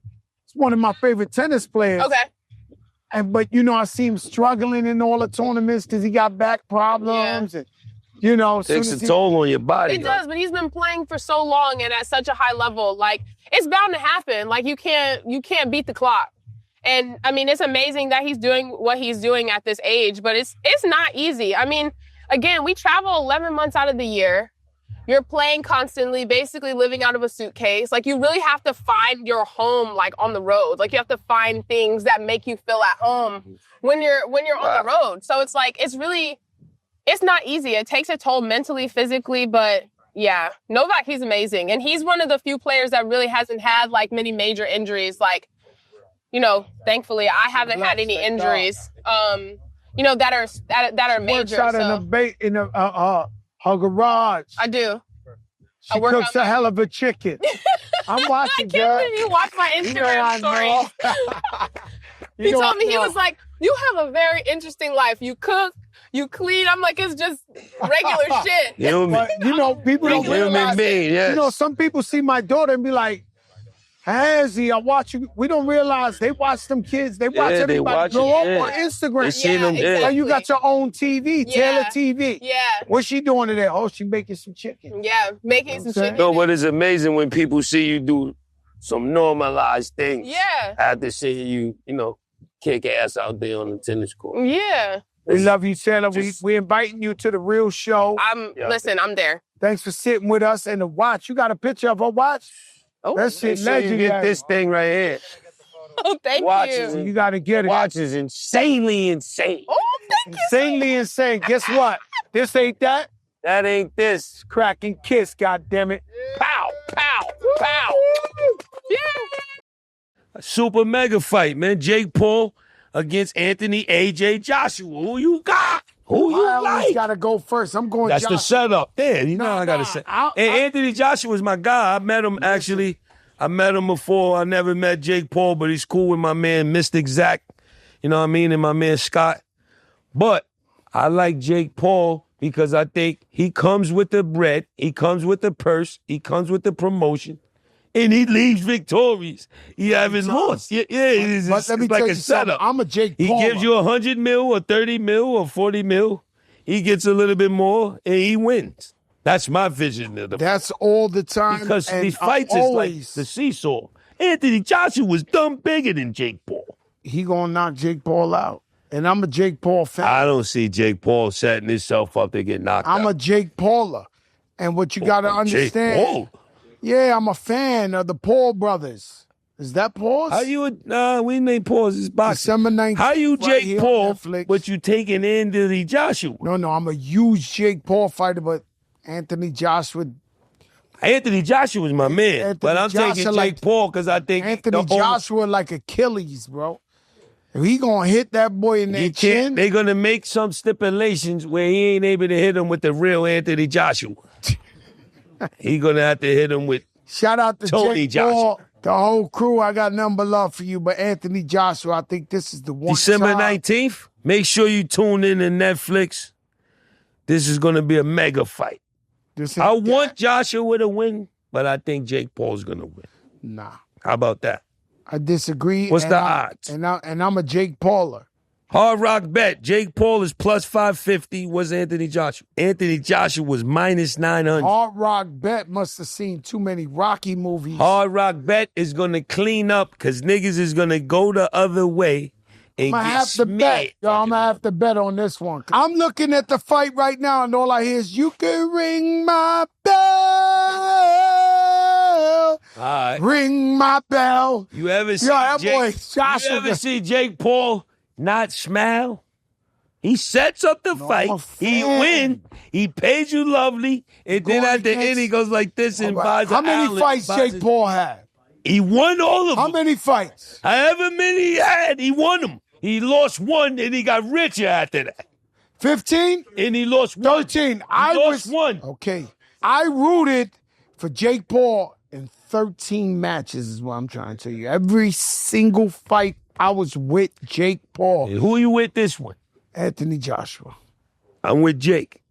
S2: It's one of my favorite tennis players.
S7: Okay.
S2: But you know, I see him struggling in all the tournaments because he got back problems. And, you know,
S3: takes a toll on your body.
S7: It does, but he's been playing for so long and at such a high level. Like, it's bound to happen. Like, you can't beat the clock. And, I mean, it's amazing that he's doing what he's doing at this age, but it's not easy. I mean, again, we travel 11 months out of the year. You're playing constantly, basically living out of a suitcase. Like, you really have to find your home, like, on the road. Like, you have to find things that make you feel at home when you're on the road. So it's like, it's not easy. It takes a toll mentally, physically, but yeah, Novak, he's amazing. And he's one of the few players that really hasn't had like many major injuries. Like, you know, thankfully I haven't had any injuries, you know, that are major.
S2: Works out in her garage.
S7: I do.
S2: She cooks a hell of a chicken. I'm watching,
S7: I can't believe you watch my Instagram stories. He told me, he was like, you have a very interesting life. You cook, you clean. I'm like, it's just regular shit.
S2: But, you know, people don't realize. You know, some people see my daughter and be like, Hazzy, I watch you. We don't realize they watch them kids. They watch everybody grow up on Instagram.
S3: They see them.
S2: Now you got your own TV, Taylor TV.
S7: Yeah.
S2: What's she doing today? Oh, she making some chicken.
S7: Yeah, making some chicken.
S3: No, but it's amazing when people see you do some normalized things.
S7: Yeah.
S3: After seeing you, you know, kick ass out there on the tennis court.
S7: Yeah.
S2: We love you, Taylor. We're inviting you to the real show.
S7: Listen, I'm there.
S2: Thanks for sitting with us and the watch. You got a picture of her watch?
S7: Oh,
S2: that shit
S3: legendary. You get this thing right here.
S7: Oh, thank
S3: you.
S2: You got to get it.
S3: Watch is insanely insane.
S7: Oh, thank you.
S2: Insanely insane. Guess what? This ain't that.
S3: That ain't this.
S2: Cracking kiss, goddammit.
S3: Pow, pow, pow.
S7: Yeah.
S3: A super mega fight, man. Jake Paul against Anthony AJ Joshua. Who you got? Who you
S2: I always
S3: like?
S2: got to go first. I'm going
S3: That's
S2: Joshua.
S3: the setup there. You know I got to say. And Anthony Joshua is my guy. I met him, actually. I met him before. I never met Jake Paul, but he's cool with my man, Mystic Zach. You know what I mean? And my man, Scott. But I like Jake Paul because I think he comes with the bread, he comes with the purse, he comes with the promotion, and he leaves victorious. He haven't lost. Yeah,
S2: But let me
S3: like
S2: tell
S3: a
S2: you something.
S3: setup.
S2: I'm a Jake
S3: He
S2: Paul.
S3: gives you 100 mil or 30 mil or 40 mil. He gets a little bit more, and he wins. That's my vision of the
S2: That's all the time.
S3: because
S2: and
S3: these fights is like the seesaw. Anthony Joshua was dumb bigger than Jake Paul.
S2: He gonna knock Jake Paul out. And I'm a Jake Paul fan.
S3: I don't see Jake Paul setting himself up to get knocked out.
S2: I'm a Jake Pauler. And what you gotta understand.
S3: Jake Paul?
S2: Yeah, I'm a fan of the Paul brothers. Is that Paul's?
S3: How you? Nah, we made Paul's this boxing.
S2: December 19th.
S3: How you
S2: right
S3: Jake
S2: here on
S3: Paul,
S2: Netflix.
S3: but you taking Anthony Joshua?
S2: No, I'm a huge Jake Paul fighter, but Anthony Joshua.
S3: Anthony Joshua was my man,
S2: Anthony
S3: but I'm
S2: Joshua
S3: taking Jake
S2: like-
S3: Paul because I think
S2: Anthony Joshua like Achilles, bro. If he gonna hit that boy in that chin,
S3: They're gonna make some stipulations where he ain't able to hit him with the real Anthony Joshua. He gonna have to hit him with.
S2: shout out to
S3: Tony
S2: Jake
S3: Joshua.
S2: Paul, the whole crew. I got nothing but love for you, but Anthony Joshua, I think this is the one.
S3: December
S2: time.
S3: 19th. Make sure you tune in to Netflix. This is gonna be a mega fight. I want Joshua to win, but I think Jake Paul's gonna win.
S2: Nah,
S3: How about that?
S2: I disagree.
S3: What's
S2: and
S3: the
S2: I-
S3: odds?
S2: And I'm a Jake Pauler.
S3: Hard Rock bet. Jake Paul is plus 550. Was Anthony Joshua? Anthony Joshua was minus 900.
S2: Hard Rock Bet must have seen too many Rocky movies.
S3: Hard Rock bet is gonna clean up because niggas is gonna go the other way and
S2: I'm gonna
S3: get
S2: have to bet.
S3: smacked.
S2: Yo, I'm gonna have to bet on this one. I'm looking at the fight right now, and all I hear is, "You can ring my bell,
S3: All right.
S2: ring my bell."
S3: You ever see
S2: that
S3: Jake,
S2: boy Joshua.
S3: You ever see Jake Paul not smile? He sets up the fight.
S2: I'm a
S3: He
S2: fan.
S3: win. He pays you lovely, and then
S2: Going
S3: at the
S2: against-
S3: end he goes like this and buys
S2: How
S3: an
S2: many
S3: outlet,
S2: fights
S3: buys
S2: Jake
S3: a-
S2: Paul had?
S3: He won all of
S2: How
S3: them.
S2: many fights?
S3: However many he had, he won them. He lost one, and he got richer after that.
S2: 15?
S3: And he lost one.
S2: 13.
S3: He lost one.
S2: Okay. I rooted for Jake Paul in 13 matches is what I'm trying to tell you. Every single fight I was with Jake Paul.
S3: And who you with this one?
S2: Anthony Joshua.
S3: I'm with Jake.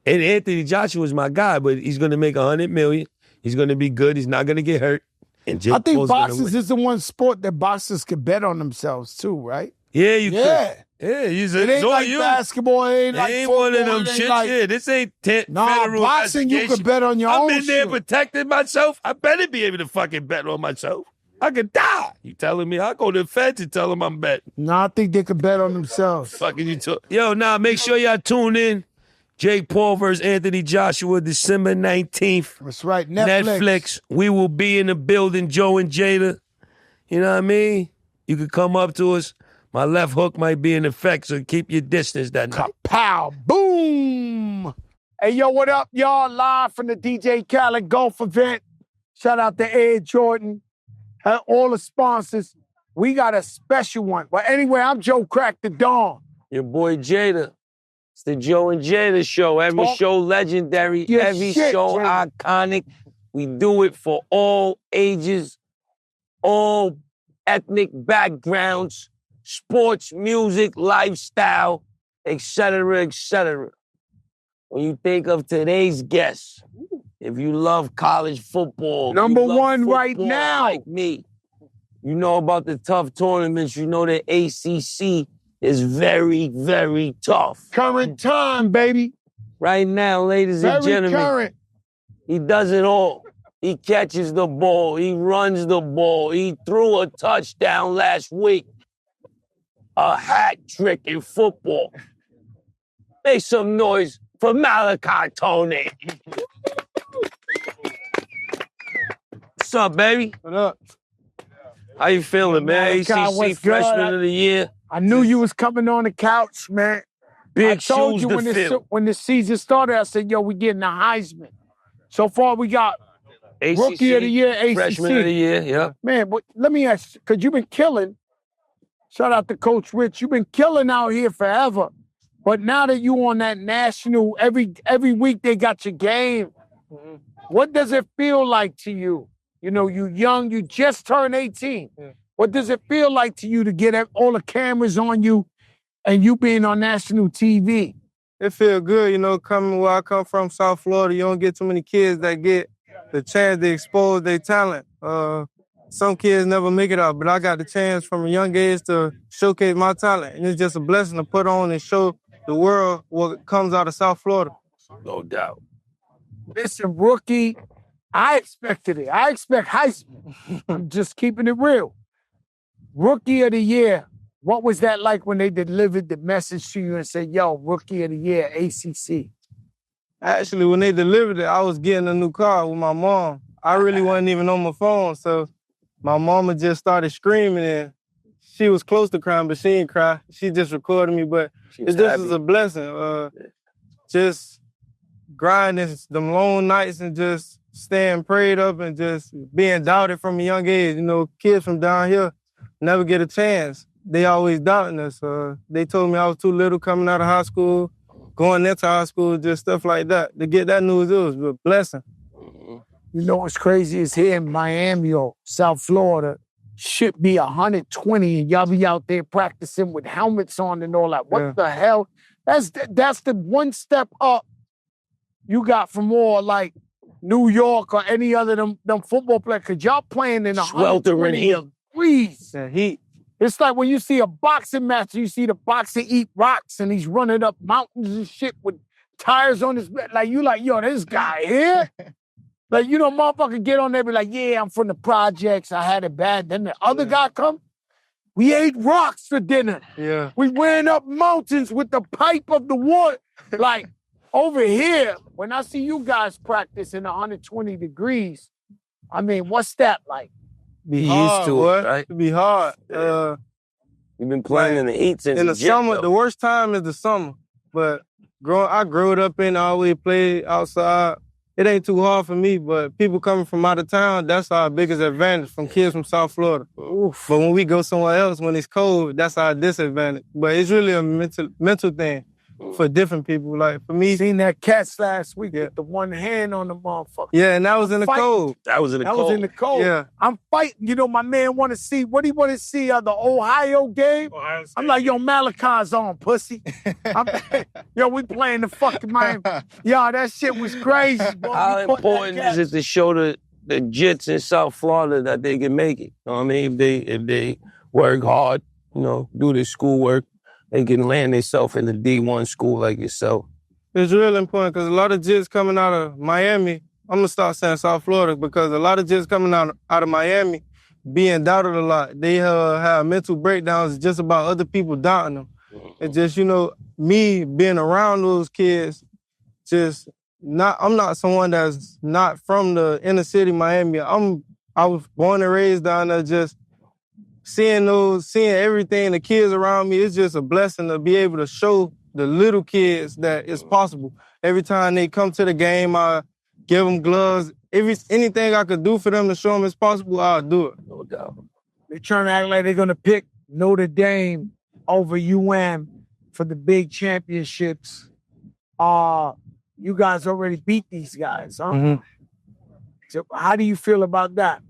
S3: And Anthony Joshua is my guy, but he's going to make $100 million. He's going to be good. He's not going to get hurt. And Jake
S2: I think
S3: Paul's gonna
S2: boxers
S3: win.
S2: is the one sport that boxers can bet on themselves too, right?
S3: Yeah, you
S2: Yeah.
S3: could. Yeah, he's
S2: It ain't
S3: all
S2: like
S3: you.
S2: basketball. It ain't
S3: It
S2: like
S3: ain't
S2: football.
S3: one of them
S2: it ain't
S3: shit.
S2: like-
S3: Yeah, this ain't
S2: Nah,
S3: federal
S2: boxing, you
S3: investigation.
S2: could bet on your
S3: I'm
S2: own
S3: in there
S2: shit.
S3: protecting myself. I better be able to fucking bet on myself. I could die. You telling me? I'll go to the feds and tell them I'm betting.
S2: No, I think they could bet on themselves.
S3: Fucking you talk. Yo, nah, make sure y'all tune in. Jake Paul versus Anthony Joshua, December 19th.
S2: That's right. Netflix.
S3: We will be in the building, Joe and Jada. You know what I mean? You could come up to us. My left hook might be in effect, so keep your distance that night.
S2: Pow, boom. Hey, yo, what up, y'all? Live from the DJ Khaled Golf event. Shout out to Ed Jordan, all the sponsors. We got a special one. But anyway, I'm Joe Crack the Dawn.
S3: Your boy Jada. It's the Joe and Jada show. Every
S2: Talk
S3: show legendary,
S2: your
S3: every
S2: shit,
S3: show
S2: Jada.
S3: iconic. We do it for all ages, all ethnic backgrounds, sports, music, lifestyle, etc., etc. When you think of today's guest, if you love college football, if
S2: Number
S3: you love
S2: one right
S3: football
S2: now.
S3: like me, you know about the tough tournaments, you know the ACC is very, very tough.
S2: Current time, baby.
S3: Right now, ladies and
S2: Very
S3: gentlemen,
S2: current.
S3: he does it all. He catches the ball. He runs the ball. He threw a touchdown last week. A hat trick in football. Make some noise for Malachi Toney. What's up, baby?
S2: What up?
S3: How you feeling, man?
S2: Malachi,
S3: ACC
S2: what's
S3: Freshman
S2: good?
S3: of the Year.
S2: I knew you was coming on the couch, man.
S3: Big
S2: I told
S3: shoes
S2: you
S3: to
S2: when
S3: fill.
S2: when the season started, I said, yo, we getting a Heisman. So far, we got
S3: ACC
S2: Rookie of the Year, ACC.
S3: Freshman of the Year, yeah.
S2: Man, but let me ask you, because you've been killing. Shout out to Coach Rich. You've been killing out here forever. But now that you on that national, every week they got your game. What does it feel like to you? You know, you young, you just turned 18. What does it feel like to you to get all the cameras on you and you being on national TV?
S8: it feel good, you know, coming where I come from, South Florida. You don't get too many kids that get the chance to expose their talent. Some kids never make it out, but I got the chance from a young age to showcase my talent. And it's just a blessing to put on and show the world what comes out of South Florida.
S3: No doubt.
S2: Listen, Rookie, I expected it. I expect Heisman. I'm just keeping it real. Rookie of the Year, what was that like when they delivered the message to you and said, yo, Rookie of the Year, ACC?
S8: Actually, when they delivered it, I was getting a new car with my mom. I really wasn't even on my phone, so my mama just started screaming, and she was close to crying, but she didn't cry. She just recorded me, but it just is a blessing. Just grinding them long nights and just staying prayed up and just being doubted from a young age. You know, kids from down here never get a chance. They always doubting us. They told me I was too little coming out of high school, going into high school, just stuff like that. To get that news, it was a blessing.
S2: You know what's crazy is here in Miami or South Florida, should be 120 and y'all be out there practicing with helmets on and all that. What the hell? That's the one step up you got from more like New York or any other them football players. Cause y'all playing in 120 degrees.
S8: Yeah, heat.
S2: It's like when you see a boxing match, you see the boxer eat rocks and he's running up mountains and shit with tires on his back. Like, you like, yo, this guy here? Like, you know, motherfucker get on there be like, yeah, I'm from the projects. I had it bad. Then the other guy come, we ate rocks for dinner.
S8: Yeah.
S2: We went up mountains with the pipe of the water. Like, over here, when I see you guys practice in 120 degrees, I mean, what's that like?
S3: Be used to it, right?
S8: It'd be hard.
S3: You've been playing in the heat since
S8: in the summer. The worst time is the summer. But I grew up in, I always played outside. It ain't too hard for me, but people coming from out of town, that's our biggest advantage from kids from South Florida. Oof. But when we go somewhere else, when it's cold, that's our disadvantage. But it's really a mental thing for different people. Like, for me...
S2: Seen that Cats last week with the one hand on the motherfucker.
S8: Yeah, and that was in the cold.
S3: That was in the cold.
S2: That was in the cold.
S8: Yeah.
S2: I'm fighting. You know, my man want to see, what he want to see, the Ohio game? I'm like, yo, Malachi's on, pussy. Yo, we playing the fucking Miami. Yo, that shit was crazy, boy.
S3: How important is it to show the jits in South Florida that they can make it? You know what I mean? If they work hard, you know, do their schoolwork, they can land themselves in the D1 school like yourself.
S8: It's real important because a lot of jits coming out of Miami, I'm going to start saying South Florida, because a lot of jits coming out of Miami being doubted a lot. They have mental breakdowns just about other people doubting them. It's just, you know, me being around those kids, I'm not someone that's not from the inner city, Miami. I was born and raised down there, just seeing everything, the kids around me. It's just a blessing to be able to show the little kids that it's possible. Every time they come to the game, I give them gloves. Anything I could do for them to show them it's possible, I'll do it.
S3: No doubt.
S2: They're trying to act like they're going to pick Notre Dame over UM for the big championships. You guys already beat these guys, huh?
S8: Mm-hmm.
S2: So how do you feel about that?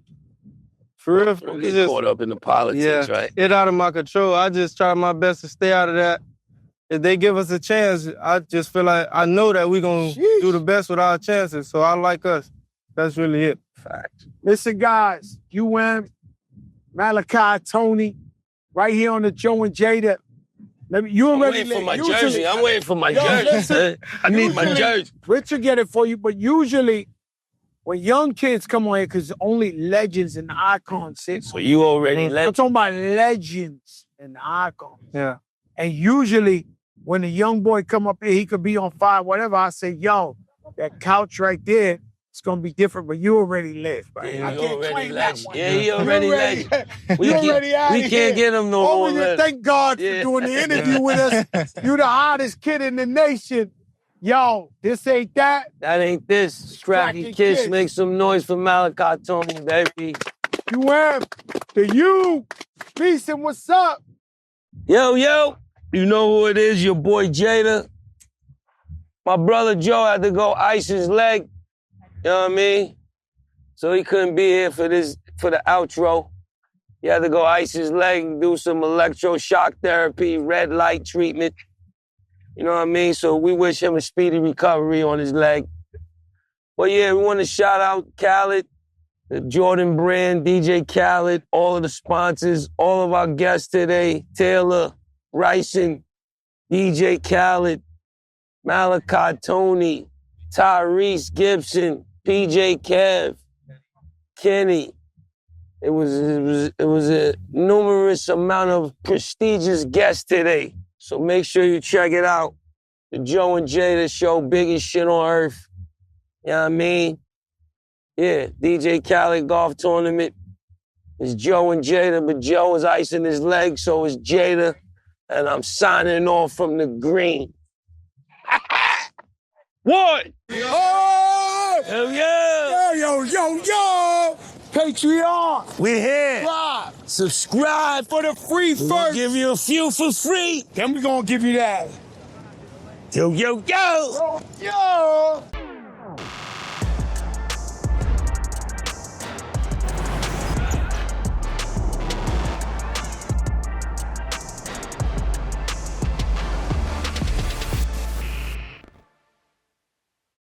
S8: For real,
S3: Don't get caught up in the politics, right?
S8: It's out of my control. I just try my best to stay out of that. If they give us a chance, I just feel like I know that we're going to do the best with our chances. So I like us. That's really it.
S3: Fact.
S2: Listen, guys, Malachi Toney, right here on the Joe and Jada.
S3: I'm waiting for my jersey. I need my jersey.
S2: Richard get it for you, but usually when young kids come on here, because only legends and icons sit.
S3: So you already legend.
S2: I'm talking about legends and icons.
S8: Yeah.
S2: And usually when a young boy come up here, he could be on fire, whatever. I say, yo, that couch right there, it's going to be different, but you already live, right?
S3: Yeah,
S2: I can't claim that one.
S3: Yeah, he already legend. We can't get him no more.
S2: Thank God for doing the interview with us. You the hottest kid in the nation. Yo, this ain't that.
S3: That ain't this. Scrappy Kiss, make some noise for Malachi Toney, baby.
S2: You. Peace and what's up?
S3: Yo, you know who it is, your boy Jada. My brother Joe had to go ice his leg, you know what I mean? So he couldn't be here for the outro. He had to go ice his leg and do some electroshock therapy, red light treatment. You know what I mean? So we wish him a speedy recovery on his leg. But yeah, we want to shout out Khaled, the Jordan brand, DJ Khaled, all of the sponsors, all of our guests today, Taylor, Ryson, DJ Khaled, Malachi Toney, Tyrese Gibson, PJ Kev, Kenny. It was a numerous amount of prestigious guests today. So make sure you check it out. The Joe and Jada show, biggest shit on earth. You know what I mean? Yeah, DJ Khaled golf tournament. It's Joe and Jada, but Joe is icing his leg, so it's Jada. And I'm signing off from the green. What?
S2: Yo!
S3: Hell yeah!
S2: Yo! Patreon!
S3: We're here.
S2: Subscribe for the free
S3: We'll
S2: first.
S3: give you a few for free.
S2: Then we're gonna give you that.
S3: Yo!
S2: Yo!